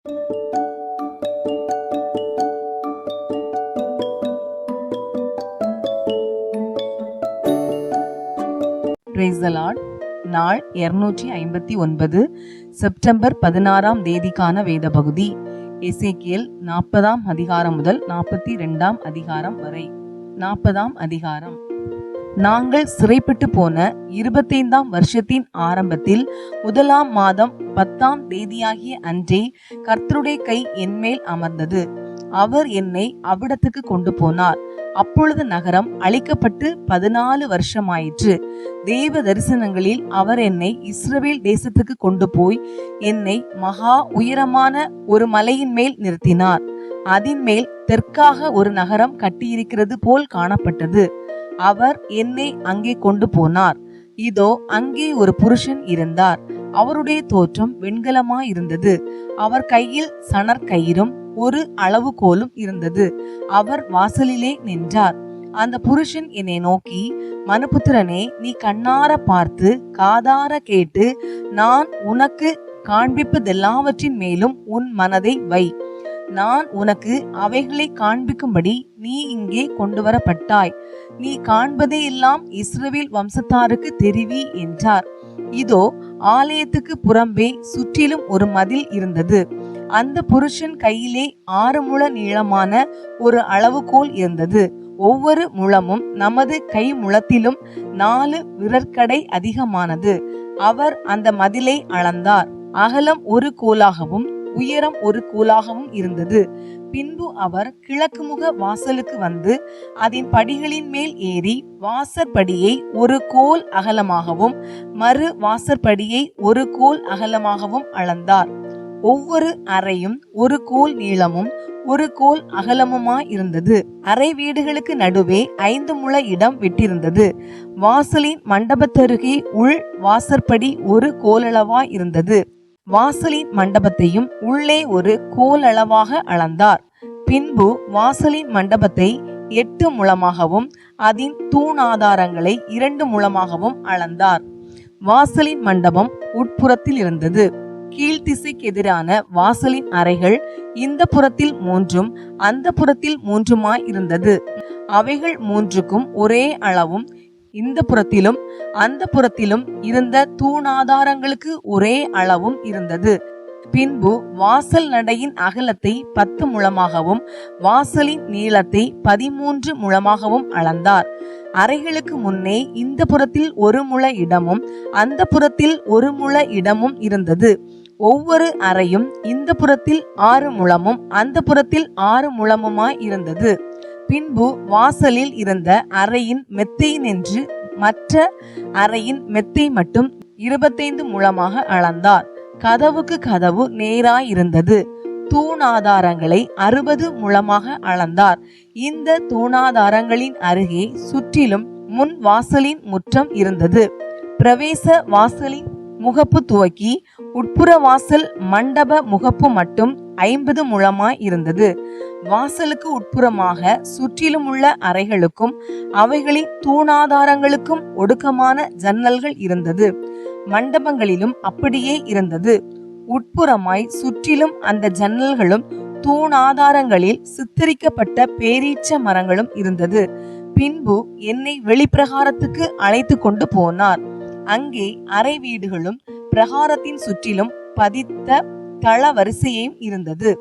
Praise the Lord. நாள் 259 September 16ஆம் தேதிக்கான வேத பகுதி எசேக்கியேல் 40ஆம் அதிகாரம் முதல் 42ஆம் அதிகாரம் வரை. 40ஆம் அதிகாரம். நாங்கள் சிறைப்பட்டு போன 25ஆம் வருஷத்தின் ஆரம்பத்தில் 1ஆம் மாதம் 10ஆம் தேதியாகிய அன்றே கர்த்தருடைய கை என்மேல் அமர்ந்தது. அவர் என்னை அவ்விடத்துக்கு கொண்டு போனார். அப்பொழுது நகரம் அழிக்கப்பட்டு 14 வருஷமாயிற்று. தேவ தரிசனங்களில் அவர் என்னை இஸ்ரவேல் தேசத்துக்கு கொண்டு போய் என்னை மகா உயரமான ஒரு மலையின் மேல் நிறுத்தினார். அதன் மேல் தெற்காக ஒரு நகரம் கட்டியிருக்கிறது போல் காணப்பட்டது. அவர் என்னை அங்கே கொண்டு போனார். இதோ அங்கே ஒரு புருஷன் இருந்தார். அவருடைய தோற்றம் வெண்கலமாயிருந்தது. அவர் கையில் சணற்கயிறும் ஒரு அளவுகோலும் இருந்தது. அவர் வாசலிலே நின்றார். அந்த புருஷன் என்னை நோக்கி, மனுபுத்திரனே, நீ கண்ணார பார்த்து காதார கேட்டு நான் உனக்கு காண்பிப்பதெல்லாவற்றின் மேலும் உன் மனதை வை. நான் உனக்கு அவைகளை காண்பிக்கும்படி நீ இங்கே கொண்டு வரப்பட்டாய். நீ காண்பதே எல்லாம் இஸ்ரவேல் வம்சத்தாருக்கு தெரிவி என்றார். இதோ ஆலயத்துக்கு புறம்பே சுற்றிலும் ஒரு மதில் இருந்தது. அந்த புருஷன் கையிலே 6 முழ நீளமான ஒரு அளவுகோல் இருந்தது. ஒவ்வொரு முழமும் நமது கை முழத்திலும் 4 விரற்கடை அதிகமானது. அவர் அந்த மதிலை அளந்தார். அகலம் ஒரு கோலாகவும் உயரம் ஒரு கோலாகவும் இருந்தது. பின்பு அவர் கிழக்கு முக வாசலுக்கு வந்து அதன் படிகளின் மேல் ஏறி வாசற்படியை ஒரு கோல் அகலமாகவும் மறு வாசற்படியை ஒரு கோல் அகலமாகவும் அளந்தார். ஒவ்வொரு அறையும் ஒரு கோல் நீளமும் ஒரு கோல் அகலமுமாய் இருந்தது. அறை வீடுகளுக்கு நடுவே 5 முழ இடம் விட்டிருந்தது. வாசலின் மண்டபத்தருகே உள் வாசற்படி ஒரு கோலளவாய் இருந்தது. வாசலின் மண்டபத்தையும் உள்ளே ஒரு கோலளவாக அளந்தார். பின்பு வாசலின் மண்டபத்தை 8 முழமாகவும் அதன் தூணாதாரங்களை 2 முழமாகவும் அளந்தார். வாசலின் மண்டபம் உட்புறத்தில் இருந்தது. கீழ்த்திசைக்கு எதிரான வாசலின் அறைகள் இந்த புறத்தில் 3 அந்த புறத்தில் 3 இருந்தது. அவைகள் 3க்கும் ஒரே அளவும் இந்த புறத்திலும் அந்த புறத்திலும் இருந்த தூணாதாரங்களுக்கு ஒரே அளவும் இருந்தது. பின்பு வாசல் நடையின் அகலத்தை 10 முழமாகவும் வாசலின் நீளத்தை 13 முழமாகவும் அளந்தார். அறைகளுக்கு முன்னே இந்த புறத்தில் 1 முழ இடமும் அந்த புறத்தில் 1 முழ இடமும் இருந்தது. ஒவ்வொரு அறையும் இந்த புறத்தில் 6 முழமும் அந்த புறத்தில் 6 முழமுமாய் இருந்தது. பின்பு வாசலில் இருந்த அறையின் மெத்தை நின்று மற்ற அறையின் மெத்தை மட்டும் 25 முழமாக அளந்தார். கதவுக்கு கதவு நேராயிருந்தது. தூணாதாரங்களை 60 முழமாக அளந்தார். இந்த தூணாதாரங்களின் அருகே சுற்றிலும் முன் வாசலின் முற்றம் இருந்தது. பிரவேச வாசலின் முகப்பு துவக்கி உட்புற வாசல் மண்டப முகப்பு மட்டும் 50 முழமாய் இருந்தது. வாசலுக்கு உட்புறமாக சுற்றிலும் உள்ள அறைகளுக்கும் அவைகளின் தூணாதாரங்களுக்கும் ஒடுக்கமான ஜன்னல்கள் இருந்தது. மண்டபங்களிலும் அப்படியே இருந்தது. உட்புறமாய் சுற்றிலும் அந்த ஜன்னல்களும் தூணாதாரங்களில் சித்தரிக்கப்பட்ட பேரீச்ச மரங்களும் இருந்தது. பின்பு என்னை வெளிப்பிரகாரத்துக்கு அழைத்து கொண்டு போனார். அங்கே அறை வீடுகளும் பிரகாரத்தின் சுற்றிலும் பதித்த தளவரிசையும் இருந்தது.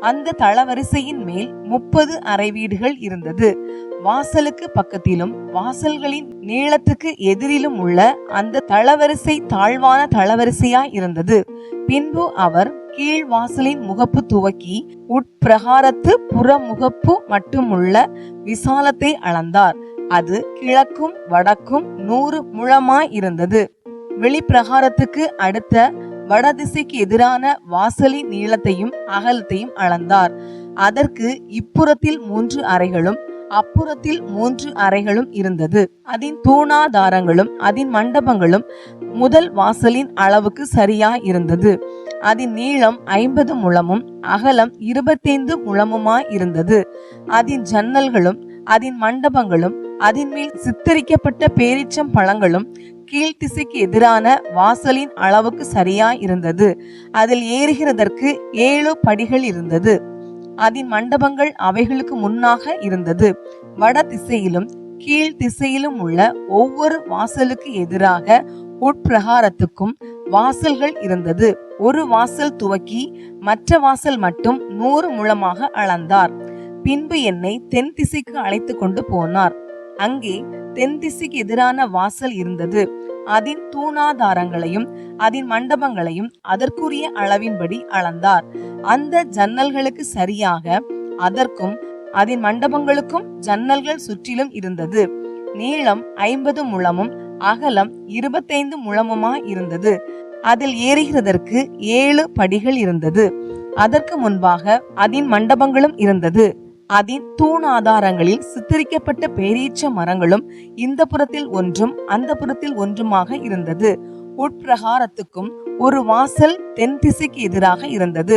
அந்த தளவரிசையின் மேல் 30 அறை வீடுகள் இருந்தது. வாசலுக்கு பக்கத்திலும் வாசல்களின் நீளத்துக்கு எதிரிலும் உள்ள அந்த தளவரிசை தாழ்வான தளவரிசையாய் இருந்தது. பின்பு அவர் கீழ் வாசலின் முகப்பு துவக்கி உட்பிரகாரத்து புறமுகப்பு மட்டுமுள்ள விசாலத்தை அளந்தார். அது கிழக்கும் வடக்கும் 100 முழமாய் இருந்தது. வெளிப்பிரகாரத்துக்கு அடுத்த வடதிசைக்கு எதிரான வாசலின் நீளத்தையும் அகலத்தையும் அளந்தார். அதற்கு இப்புறத்தில் 3 அறைகளும் அப்புறத்தில் 3 அறைகளும் இருந்தது. அதன் தூணாதாரங்களும் அதன் மண்டபங்களும் முதல் வாசலின் அளவுக்கு சரியாய் இருந்தது. அதன் நீளம் 50 முழமும் அகலம் 25 முழமுமாய் இருந்தது. அதன் ஜன்னல்களும் அதன் மண்டபங்களும் அதன் மேல் சித்தரிக்கப்பட்ட பேரீச்சம் பழங்களும் கீழ்த்திசைக்கு எதிரான வாசலின் அளவுக்கு சரியாய் இருந்தது. அதில் ஏறுகிறதற்கு 7 படிகள் இருந்தது. அதன் மண்டபங்கள் அவைகளுக்கு முன்னாக இருந்தது. வட திசையிலும் கீழ் திசையிலும் உள்ள ஒவ்வொரு வாசலுக்கு எதிராக உட்பிரகாரத்துக்கும் வாசல்கள் இருந்தது. ஒரு வாசல் துவக்கி மற்ற வாசல் மட்டும் 100 முழமாக அளந்தார். பின்பு என்னை தென் திசைக்கு அழைத்து கொண்டு போனார். அங்கே தென் திசைக்கு எதிரான வாசல் இருந்தது. அதன் தூணாதாரங்களையும் அதன் மண்டபங்களையும் அதற்குரிய அளவின்படி அளந்தார். அந்த ஜன்னல்களுக்கு சரியாக அதற்கும் அதன் மண்டபங்களுக்கும் ஜன்னல்கள் சுற்றிலும் இருந்தது. நீளம் 50 முழமும் அகலம் 25 முழமுமாய் இருந்தது. அதில் ஏறுகிறதற்கு 7 படிகள் இருந்தது. அதற்கு முன்பாக அதன் மண்டபங்களும் இருந்தது. அதன் தூணாதாரங்களில் சித்தரிக்கப்பட்ட பேரீச்ச மரங்களும் இந்த புறத்தில் ஒன்றும் அந்த புறத்தில் ஒன்றுமாக இருந்தது. உட்பிரகாரத்துக்கும் ஒரு வாசல் தென் திசைக்கு எதிராக இருந்தது.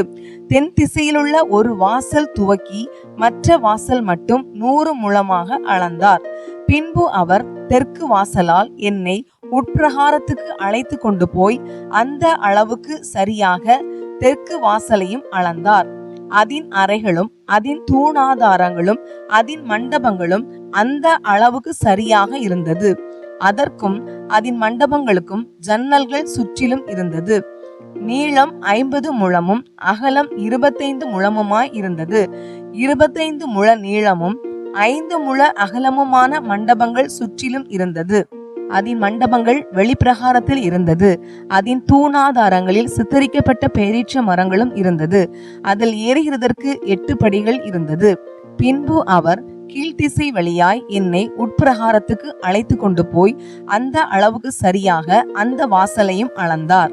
தென் திசையிலுள்ள ஒரு வாசல் துவக்கி மற்ற வாசல் மட்டும் 100 முழமாக அளந்தார். பின்பு அவர் தெற்கு வாசலால் என்னை உட்பிரகாரத்துக்கு அழைத்து கொண்டு போய் அந்த அளவுக்கு சரியாக தெற்கு வாசலையும் அளந்தார். அதன் அறைகளும் அதன் தூணாதாரங்களும் அதன் மண்டபங்களும் அந்த அளவுக்கு சரியாக இருந்தது. அதற்கும் அதன் மண்டபங்களுக்கும் ஜன்னல்கள் சுற்றிலும் இருந்தது. நீளம் 50 முழமும் அகலம் 25 முழமுமாய் இருந்தது. 25 முழ நீளமும் 5 முழ அகலமுமான மண்டபங்கள் சுற்றிலும் இருந்தது. அதன் மண்டபங்கள் வெளிப்பிரகாரத்தில் இருந்தது. அதன் தூணாதாரங்களில் சித்தரிக்கப்பட்ட பேரீச்ச மரங்களும் இருந்தது. அதில் ஏறுகிறதற்கு 8 படிகள் இருந்தது. பின்பு அவர் கீழ்த்திசை வழியாய் என்னை உட்பிரகாரத்துக்கு அழைத்து கொண்டு போய் அந்த அளவுக்கு சரியாக அந்த வாசலையும் அளந்தார்.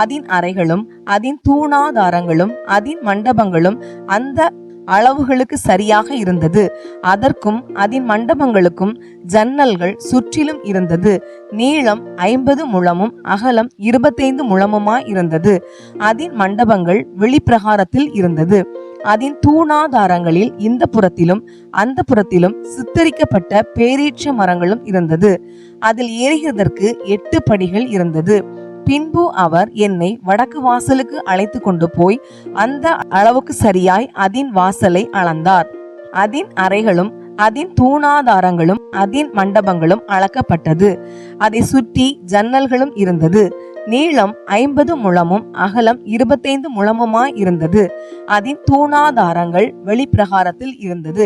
அதன் அறைகளும் அதன் தூணாதாரங்களும் அதன் மண்டபங்களும் அந்த அளவுகளுக்கு சரியாக இருந்தது. அதற்கும் அதன் மண்டபங்களுக்கும் ஜன்னல்கள் சுற்றிலும் இருந்தது. நீளம் 50 முழமும் அகலம் 25 முழமுமாய் இருந்தது. அதன் மண்டபங்கள் வெளிப்பிரகாரத்தில் இருந்தது. அதன் தூணாதாரங்களில் இந்த புறத்திலும் அந்த புறத்திலும் சித்தரிக்கப்பட்ட பேரீச்ச மரங்களும் இருந்தது. அதில் ஏறுகிறதற்கு 8 படிகள் இருந்தது. பின்பு அவர் என்னை வடக்கு வாசலுக்கு அழைத்து கொண்டு போய் அந்த அளவுக்கு சரியாய் அதன் வாசலை அளந்தார். அதன் அறைகளும் அதன் தூணாதாரங்களும் அதன் மண்டபங்களும் அளக்கப்பட்டது. அதை சுற்றி ஜன்னல்களும் இருந்தது. நீளம் 50 முழமும் அகலம் 25 முழமுமாய் இருந்தது. அதன் தூணாதாரங்கள் வெளிப்பிரகாரத்தில் இருந்தது.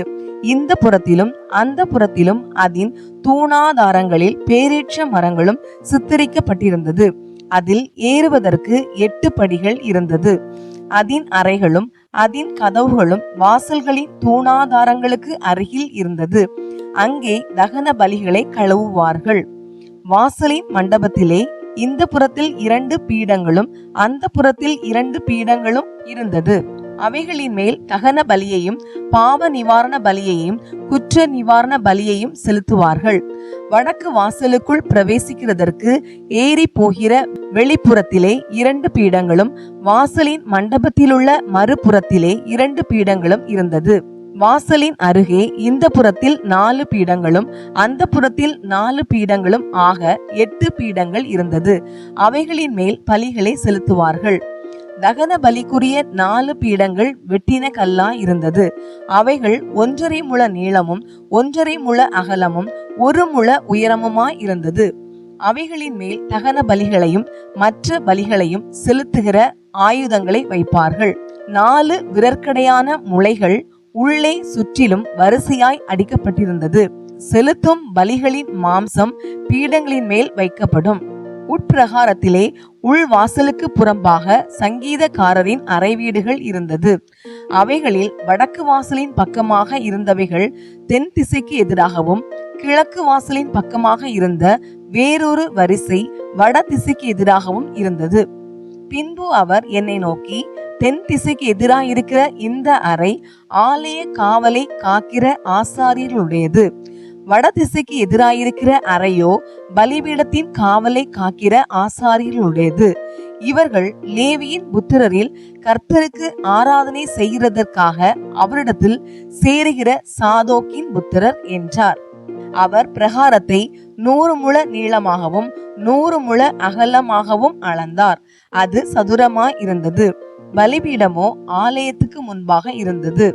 இந்த புறத்திலும் அந்த புறத்திலும் அதன் தூணாதாரங்களில் பேரீச்ச மரங்களும் சித்தரிக்கப்பட்டிருந்தது. அதில் ஏறுவதற்கு 8 படிகள் இருந்தது. அதன் அறைகளும் அதன் கதவுகளும் வாசல்களின் தூணாதாரங்களுக்கு அருகில் இருந்தது. அங்கே தகன பலிகளை கழுவுவார்கள். வாசலின் மண்டபத்திலே இந்த புறத்தில் 2 பீடங்களும் அந்த புறத்தில் 2 பீடங்களும் இருந்தது. அவைகளின் மேல் தகன பலியையும் பாவ நிவாரண பலியையும் குற்ற நிவாரண பலியையும் செலுத்துவார்கள். வடக்கு வாசலுக்குள் பிரவேசிக்கிறதற்கு ஏறி போகிற வெளிப்புறத்திலே 2 பீடங்களும் வாசலின் மண்டபத்திலுள்ள மறுபுறத்திலே 2 பீடங்களும் இருந்தது. வாசலின் அருகே இந்த புறத்தில் 4 பீடங்களும் அந்த புறத்தில் 4 பீடங்களும் ஆக 8 பீடங்கள் இருந்தது. அவைகளின் மேல் பலிகளை செலுத்துவார்கள். தகன பலிக்குரிய 4 பீடங்கள் வெட்டின கல்லா இருந்தது. அவைகள் 1.5 முழ நீளமும் 1.5 முழ அகலமும் 1 முழ உயரமுமாய் இருந்தது. அவைகளின் மேல் தகன பலிகளையும் மற்ற பலிகளையும் செலுத்துகிற ஆயுதங்களை வைப்பார்கள். 4 விரற்கடையான முளைகள் உள்ளே சுற்றிலும் வரிசையாய் அடிக்கப்பட்டிருந்தது. செலுத்தும் பலிகளின் மாம்சம் பீடங்களின் மேல் வைக்கப்படும். உட்பிரகாரத்திலே உள்வாசலுக்கு புறம்பாக சங்கீதக்காரரின் அறை வீடுகள் இருந்தது. அவைகளில் வடக்கு வாசலின் பக்கமாக இருந்தவைகள் தென் திசைக்கு எதிராகவும் கிழக்கு வாசலின் பக்கமாக இருந்த வேறொரு வரிசை வட திசைக்கு எதிராகவும் இருந்தது. பின்பு அவர் என்னை நோக்கி, தென் திசைக்கு எதிராயிருக்கிற இந்த அறை ஆலய காவலை காக்கிற ஆசாரியர்களுடையது. வட திசைக்கு எதிராயிருக்கிற அறையோ பலிபீடத்தின் காவலை காக்கிற ஆசாரியர்களுடையது. இவர்கள் லேவியின் புத்திரரில் கர்த்தருக்கு ஆராதனை செய்கிறதற்காக அவரிடத்தில் சேருகிற சாதோக்கின் புத்திரர் என்றார். அவர் பிரகாரத்தை 100 முழ நீளமாகவும் 100 முழ அகலமாகவும் அளந்தார். அது சதுரமாய் இருந்தது. பலிபீடமோ ஆலயத்துக்கு முன்பாக இருந்தது.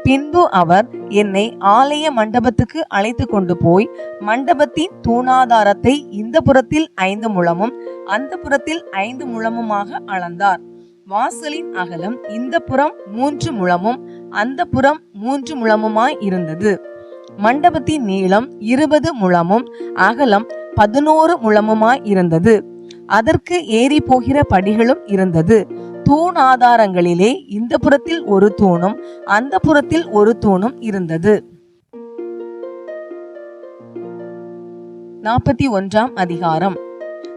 பின்பு அவர் என்னை ஆலய மண்டபத்துக்கு அழைத்து கொண்டு போய் மண்டபத்தின் தூணாதாரத்தை இந்த புறத்தில் 5 முழமும் அந்த புறத்தில் 5 முழமுமாக அளந்தார். வாசலின் அகலம் இந்த புறம் 3 முழமும் அந்த புறம் 3 முழமுமாய் இருந்தது. மண்டபத்தின் நீளம் 20 முழமும் அகலம் 11 முழமுமாய் இருந்தது. அதற்கு ஏறி போகிற படிகளும் இருந்தது. தூண் ஆதாரங்களிலே இந்த புறத்தில் ஒரு தூணும் அந்த புறத்தில் ஒரு தூணும் இருந்தது. 41ஆம் அதிகாரம்.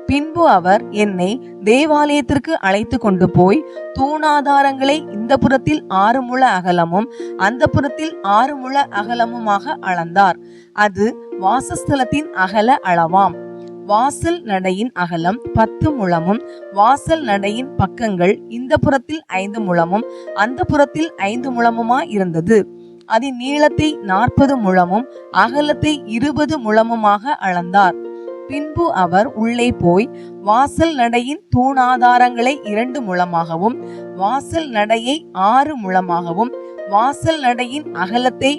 பின்பு அவர் என்னை தேவாலயத்திற்கு அழைத்து கொண்டு போய் தூணாதாரங்களை இந்த புறத்தில் 6 முழ அகலமும் அந்த புறத்தில் 6 முழ அகலமுமாக அளந்தார். அது வாசஸ்தலத்தின் அகல அளவாம். வாசல் நடையின் அகலம் 10 முழமும் வாசல் நடையின் பக்கங்கள் இந்த புறத்தில் 5 முழமும் அந்த புறத்தில் 5 முழமுமாய் இருந்தது. அதன் நீளத்தை 40 முழமும் அகலத்தை 20 முழமுமாக அளந்தார். பின்பு அவர் உள்ளே போய் வாசல் நடையின் தூணாதாரங்களை 2 முழமாகவும் வாசல் நடையை 6 முழமாகவும் வாசல் நடையின் அகலத்தை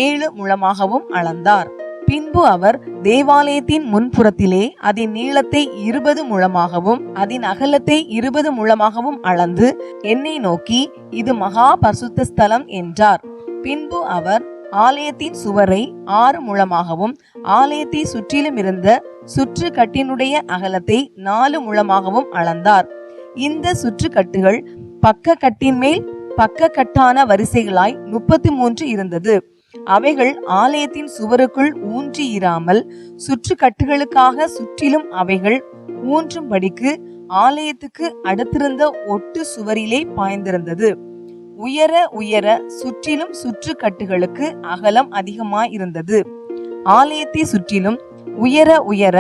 7 முழமாகவும் அளந்தார். பின்பு அவர் தேவாலயத்தின் முன்புறத்திலே அதன் நீளத்தை 20 முழமாகவும் அதன் அகலத்தை 20 முழமாகவும் அளந்து என்னை நோக்கி, இது மகா பரிசுத்த ஸ்தலம் என்றார். பின்பு அவர் ஆலயத்தின் சுவரை 6 முழமாகவும் ஆலயத்தை சுற்றிலும் இருந்த சுற்று கட்டினுடைய அகலத்தை 4 முழமாகவும் அளந்தார். இந்த சுற்று கட்டுகள் பக்க கட்டின் மேல் பக்க கட்டான வரிசைகளாய் 33 இருந்தது. அவைகள் ஆலயத்தின் சுவருக்குள் ஊன்றி இராமல் சுற்று கட்டுகளுக்காக சுற்றிலும் அவைகள் ஊன்றும்படிக்கு ஆலயத்துக்கு அடுத்திருந்த ஒட்டு சுவரிலே பாய்ந்திருந்தது. உயர உயர சுற்றிலும் சுற்று கட்டுகளுக்கு அகலம் அதிகமாயிருந்தது. ஆலயத்தை சுற்றிலும் உயர உயர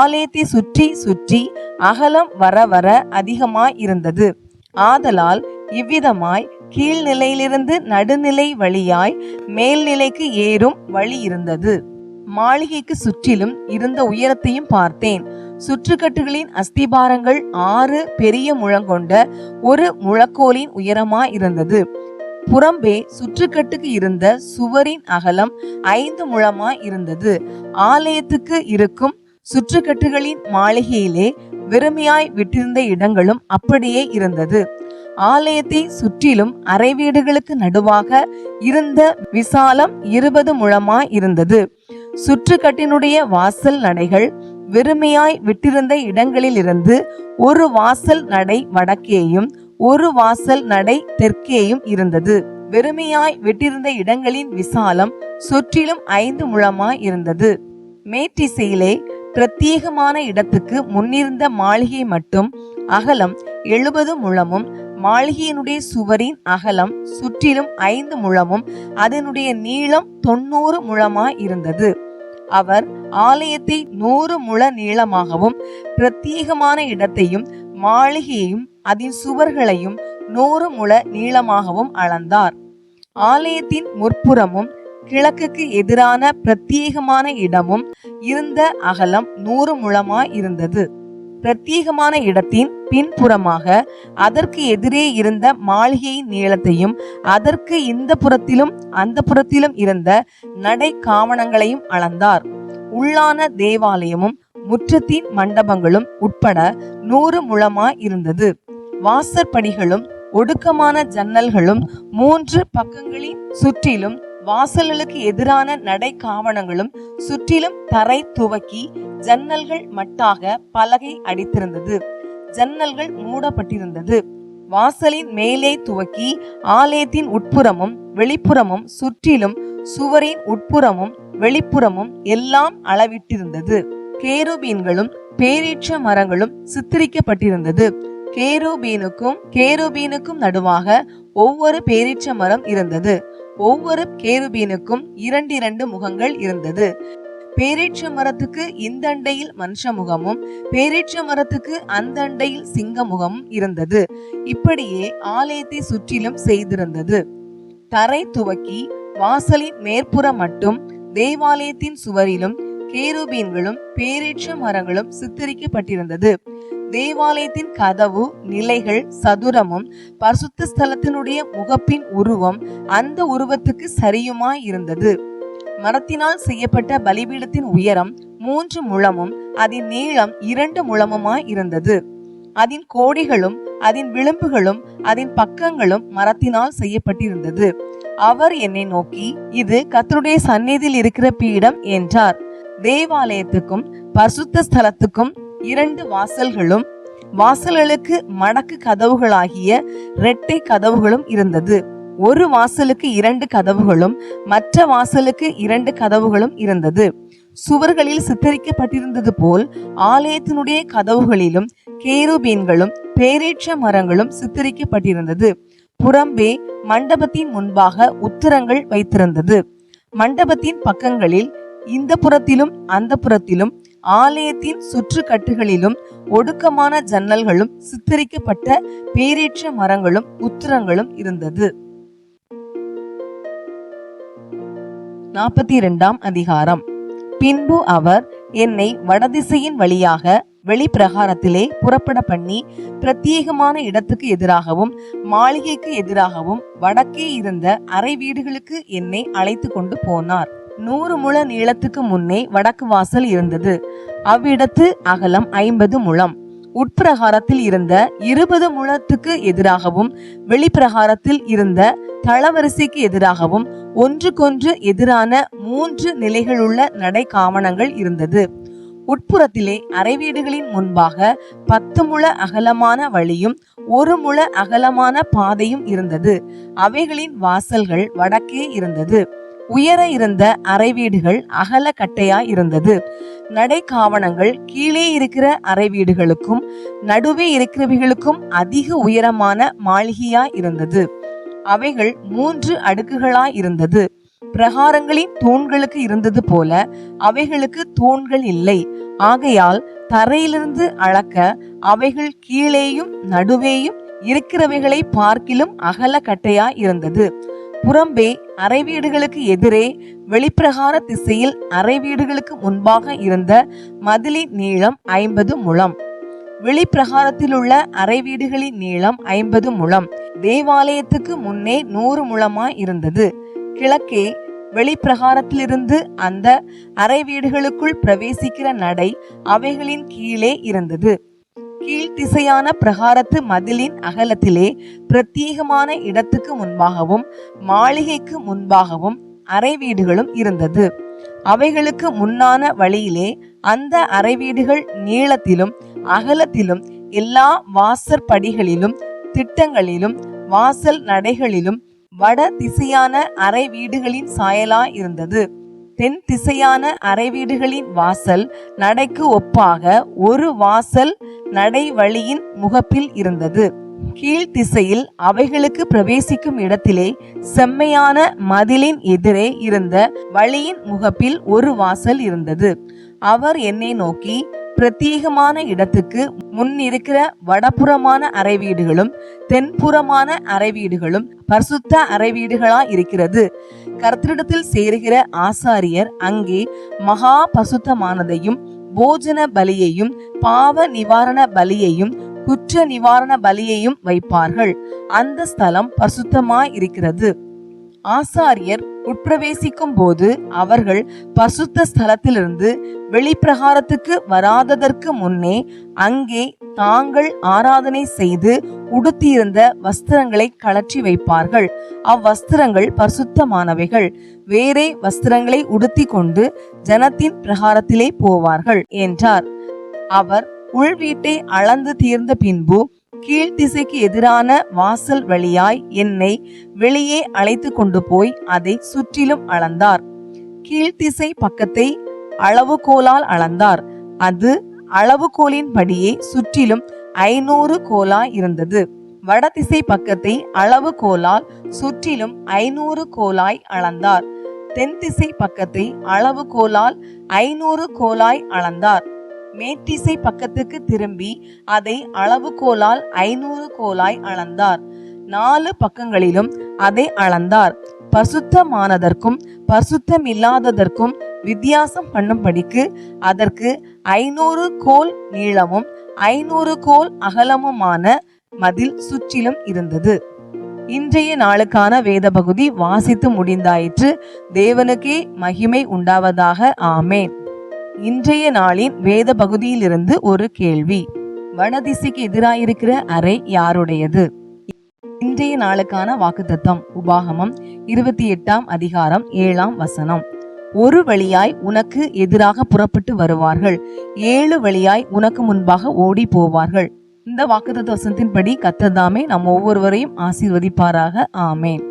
ஆலயத்தை சுற்றி சுற்றி அகலம் வர வர அதிகமாயிருந்தது. ஆதலால் இவ்விதமாய் கீழ்நிலையிலிருந்து நடுநிலை வழியாய் மேல்நிலைக்கு ஏறும் வழி இருந்தது. மாளிகைக்கு சுற்றிலும் இருந்த உயரத்தையும் பார்த்தேன். சுற்றுக்கட்டுகளின் அஸ்திபாரங்கள் 6 பெரிய முழங்கொண்ட ஒரு முழக்கோலின் உயரமாய் இருந்தது. புறம்பே சுற்றுக்கட்டுக்கு இருந்த சுவரின் அகலம் 5 முழமாய் இருந்தது. ஆலயத்துக்கு இருக்கும் சுற்றுக்கட்டுகளின் மாளிகையிலே வெறுமையாய் விட்டிருந்த இடங்களும் அப்படியே இருந்தது. ஆலயத்தை சுற்றிலும் அறை வீடுகளுக்கு நடுவாக இருந்த விசாலம் 20 முழமாய் இருந்தது. சுற்றுக்கட்டினுடைய வாசல் நடைகள் வெறுமையாய் விட்டிருந்த இடங்களிலிருந்து ஒரு வாசல் நடை வடக்கேயும் ஒரு வாசல் நடை தெற்கேயும் இருந்தது. வெறுமையாய் விட்டிருந்த இடங்களின் விசாலம் சுற்றிலும் 5 முழமாய் இருந்தது. மேற்றிசையிலே பிரத்யேகமான இடத்துக்கு முன்னிருந்த மாளிகை மட்டும் அகலம் 70 முழமும் மாளிகையினுடைய சுவரின் அகலம் சுற்றிலும் 5 முழமும் அதனுடைய நீளம் 90 முழமாய் இருந்தது. அவர் ஆலயத்தை 100 முழ நீளமாகவும் பிரத்யேகமான இடத்தையும் மாளிகையையும் அதன் சுவர்களையும் 100 முழ நீளமாகவும் அளந்தார். ஆலயத்தின் முற்புறமும் கிழக்குக்கு எதிரான பிரத்யேகமான இடமும் இருந்த அகலம் 100 முழமாய் இருந்தது. பிரத்யேகமான இடத்தின் பின்புறமாக அதற்கு எதிரே இருந்த மாளிகையின் நீளத்தையும் அதற்கு இந்த புறத்திலும் அந்த புறத்திலும் இருந்த நடை காவணங்களையும் அளந்தார். உள்ளான தேவாலயமும் முற்றத்தின் மண்டபங்களும் உட்பட 100 முழமாய் இருந்தது. வாசற்படிகளும் ஒடுக்கமான ஜன்னல்களும் 3 பக்கங்களின் சுற்றிலும் வாசல்களுக்கு எதிரான நடை காவணங்களும் சுற்றிலும் தரை துவக்கி ஜன்னல்கள் மட்டாக பலகை அடித்திருந்தது. ஜன்னல்கள் மூடப்பட்டிருந்தது. வாசலின் மேலே துவக்கி ஆலயத்தின் உட்புறமும் வெளிப்புறமும் சுற்றிலும் சுவரின் உட்புறமும் வெளிப்புறமும் எல்லாம் அளவிட்டிருந்தது. கேருபீன்களும் பேரீட்ச மரங்களும் சித்தரிக்கப்பட்டிருந்தது. கேருபீனுக்கும் நடுவாக ஒவ்வொரு பேரீட்ச மரம் இருந்தது. ஒவ்வொரு கேருபீனுக்கும் 2 முகங்கள் இருந்தது. பேரீட்ச மரத்துக்கு இந்த அண்டையில் மனுஷ முகமும் பேரீட்ச மரத்துக்கு அந்த அண்டையில் சிங்க முகமும் இருந்தது. இப்படியே ஆலயத்தை சுற்றிலும் செய்திருந்தது. தரை துவக்கி வாசலின் மேற்புறம் மட்டும் தேவாலயத்தின் சுவரிலும் கேருபீன்களும் பேரீட்ச மரங்களும் சித்தரிக்கப்பட்டிருந்தது. தேவாலயத்தின் கதவு நிலைகள் சதுரமும் பரிசுத்த ஸ்தலத்தினுடைய முகப்பின் உருவம் அந்த உருவத்துக்கு சரியுமாய் இருந்தது. மரத்தினால் செய்யப்பட்ட பலிபீடத்தின் உயரம் 3 முழமும் அதன் நீளம் 2 முழமுமாய் இருந்தது. அதன் கோடிகளும் அதன் விளிம்புகளும் அதன் பக்கங்களும் மரத்தினால் செய்யப்பட்டிருந்தது. அவர் என்னை நோக்கி, இது கர்த்தருடைய சந்நிதியில் இருக்கிற பீடம் என்றார். தேவாலயத்துக்கும் பரிசுத்த ஸ்தலத்துக்கும் 2 வாசல்களும் வாசல்களுக்கு மடக்கு கதவுகளாகிய இரட்டை கதவுகளும் இருந்தது. ஒரு வாசலுக்கு 2 கதவுகளும் மற்ற வாசலுக்கு 2 கதவுகளும் இருந்தது. சுவர்களில் சித்தரிக்கப்பட்டிருந்தது போல் ஆலயத்தினுடைய கதவுகளிலும் கேருபீன்களும் பேரீட்ச மரங்களும் சித்தரிக்கப்பட்டிருந்தது. புறம்பே மண்டபத்தின் முன்பாக உத்தரங்கள் வைத்திருந்தது. மண்டபத்தின் பக்கங்களில் இந்த புறத்திலும் அந்த புறத்திலும் ஆலயத்தின் சுற்றுக்கட்டுகளிலும் ஒடுக்கமான ஜன்னல்களும் சித்தரிக்கப்பட்ட பேரீட்ச மரங்களும் உத்தரங்களும் இருந்தது. 42ஆம் அதிகாரம். பின்பு அவர் என்னை வடதிசையின் வழியாக வெளிப்பிரகாரத்திலே புறப்பட பண்ணி பிரத்யேகமான இடத்துக்கு எதிராகவும் மாளிகைக்கு எதிராகவும் வடக்கே இருந்த அறை வீடுகளுக்கு என்னை அழைத்து கொண்டு போனார். 100 முழ நீளத்துக்கு முன்னே வடக்கு வாசல் இருந்தது. அவ்விடத்து அகலம் 50 முழம். உட்பிரகாரத்தில் இருந்த 20 முழத்துக்கு எதிராகவும் வெளிப்பிரகாரத்தில் இருந்த தளவரிசைக்கு எதிராகவும் ஒன்றுக்கொன்று எதிரான 3 நிலைகளுள்ள நடை காவணங்கள் இருந்தது. உட்புறத்திலே அறைவீடுகளின் முன்பாக 10 முழ அகலமான வழியும் 1 முழ அகலமான பாதையும் இருந்தது. அவைகளின் வாசல்கள் வடக்கே இருந்தது. உயர இருந்த அறைவீடுகள் அகல கட்டையாய் இருந்தது. நடை காவணங்கள் கீழே இருக்கிற அறைவீடுகளுக்கும் நடுவே இருக்கிறவைகளுக்கும் அதிக உயரமான மாளிகையாய் இருந்தது. அவைகள் 3 அடுக்குகளாய் இருந்தது. பிரகாரங்களின் தூண்களுக்கு இருந்தது போல அவைகளுக்கு தூண்கள் இல்லை. ஆகையால் தரையிலிருந்து அளக்க அவைகள் கீழேயும் நடுவேயும் இருக்கிறவைகளை பார்க்கிலும் அகல கட்டையாய் இருந்தது. புறம்பே அறைவீடுகளுக்கு எதிரே வெளிப்பிரகார திசையில் அறைவீடுகளுக்கு முன்பாக இருந்த மதிலின் நீளம் 50 முழம். வெளிப்பிரகாரத்தில் உள்ள அறைவீடுகளின் நீளம் 50 முழம். தேவாலயத்துக்கு முன்னே 100 முழமாய் இருந்தது. கிழக்கே வெளிப்பிரகாரத்திலிருந்து அந்த அறைவீடுகளுக்குள் பிரவேசிக்கிற நடை அவைகளின் கீழே இருந்தது. கீழ்த்திசையான பிரகாரத்து மதிலின் அகலத்திலே பிரத்யேகமான இடத்துக்கு முன்பாகவும் மாளிகைக்கு முன்பாகவும் அறைவீடுகளும் இருந்தது. அவைகளுக்கு முன்னான வழியிலே அந்த அறைவீடுகள் நீளத்திலும் அகலத்திலும் எல்லா வாசற்படிகளிலும் திட்டங்களிலும் வாசல் நடைகளிலும் வட திசையான அறை வீடுகளின் சாயலா இருந்தது. தென் திசையான அறை வீடுகளின் வாசல் நடைக்கு ஒப்பாக ஒரு வாசல் நடை வழியின் முகப்பில் இருந்தது. கீழ்த்திசையில் அவைகளுக்கு பிரவேசிக்கும் இடத்திலே செம்மையான மதிலின் எதிரே இருந்த வழியின் முகப்பில் ஒரு வாசல் இருந்தது. அவர் என்னை நோக்கி, பிரத்யேகமான இடத்துக்கு முன் இருக்கிற வடபுறமான அறை வீடுகளும் தென்புறமான அறை வீடுகளும் பரிசுத்த அறை வீடுகளா இருக்கிறது. கர்த்தரிடத்தில் சேருகிற ஆசாரியர் அங்கே மகா பசுத்தமானதையும் போஜன பலியையும் பாவ நிவாரண பலியையும் குற்ற நிவாரண பலியையும் வைப்பார்கள். அந்த ஸ்தலம் பரிசுத்தமாய் இருக்கிறது. ஆசாரியர் உட்பிரவேசிக்கும் போது அவர்கள் பரிசுத்த ஸ்தலத்திலிருந்து வெளிப்பிரகாரத்துக்கு வராததற்கு முன்னே அங்கே தாங்கள் ஆராதனை செய்து உடுத்தியிருந்த வஸ்திரங்களை கழற்றி வைப்பார்கள். அவ்வஸ்திரங்கள் பரிசுத்தமானவைகள். வேறே வஸ்திரங்களை உடுத்தி கொண்டு ஜனத்தின் பிரகாரத்திலே போவார்கள் என்றார். அவர் உள் வீட்டை அளந்து தீர்ந்த பின்பு கீழ்த்திசைக்கு எதிரான வாசல் வழியாய் என்னை வெளியே அழைத்து கொண்டு போய் அதை சுற்றிலும் அளந்தார். கீழ்த்திசை பக்கத்தை அளவுகோலால் அளந்தார். அது அளவுகோலின் படியே சுற்றிலும் 500 கோலாய் இருந்தது. வடதிசை பக்கத்தை அளவுகோலால் சுற்றிலும் 500 கோலாய் அளந்தார். தென் திசை பக்கத்தை அளவுகோலால் 500 கோலாய் அளந்தார். மேற்றிசை பக்கத்துக்கு திரும்பி அதை அளவுகோலால் 500 கோலாய் அளந்தார். 4 பக்கங்களிலும் அதை அளந்தார். பரிசுத்தமானதற்கும் பரிசுத்தமில்லாததற்கும் வித்தியாசம் பண்ணும்படிக்கு அதற்கு 500 கோல் நீளமும் 500 கோல் அகலமுமான மதில் சுற்றிலும் இருந்தது. இன்றைய நாளுக்கான வேத பகுதி வாசித்து முடிந்தாயிற்று. தேவனுக்கே மகிமை உண்டாவதாக. ஆமேன். இன்றைய நாளின் வேத பகுதியிலிருந்து ஒரு கேள்வி. வடதிசைக்கு எதிராயிருக்கிற அறை யாருடையது? இன்றைய நாளுக்கான வாக்குத்தத்தம் உபாகமம் 28ஆம் அதிகாரம் 7ஆம் வசனம். ஒரு வழியாய் உனக்கு எதிராக புறப்பட்டு வருவார்கள், 7 வழியாய் உனக்கு முன்பாக ஓடி போவார்கள். இந்த வாக்குத்தத்த வசனத்தின்படி கர்த்தர் தாமே நம் ஒவ்வொருவரையும் ஆசீர்வதிப்பாராக. ஆமேன்.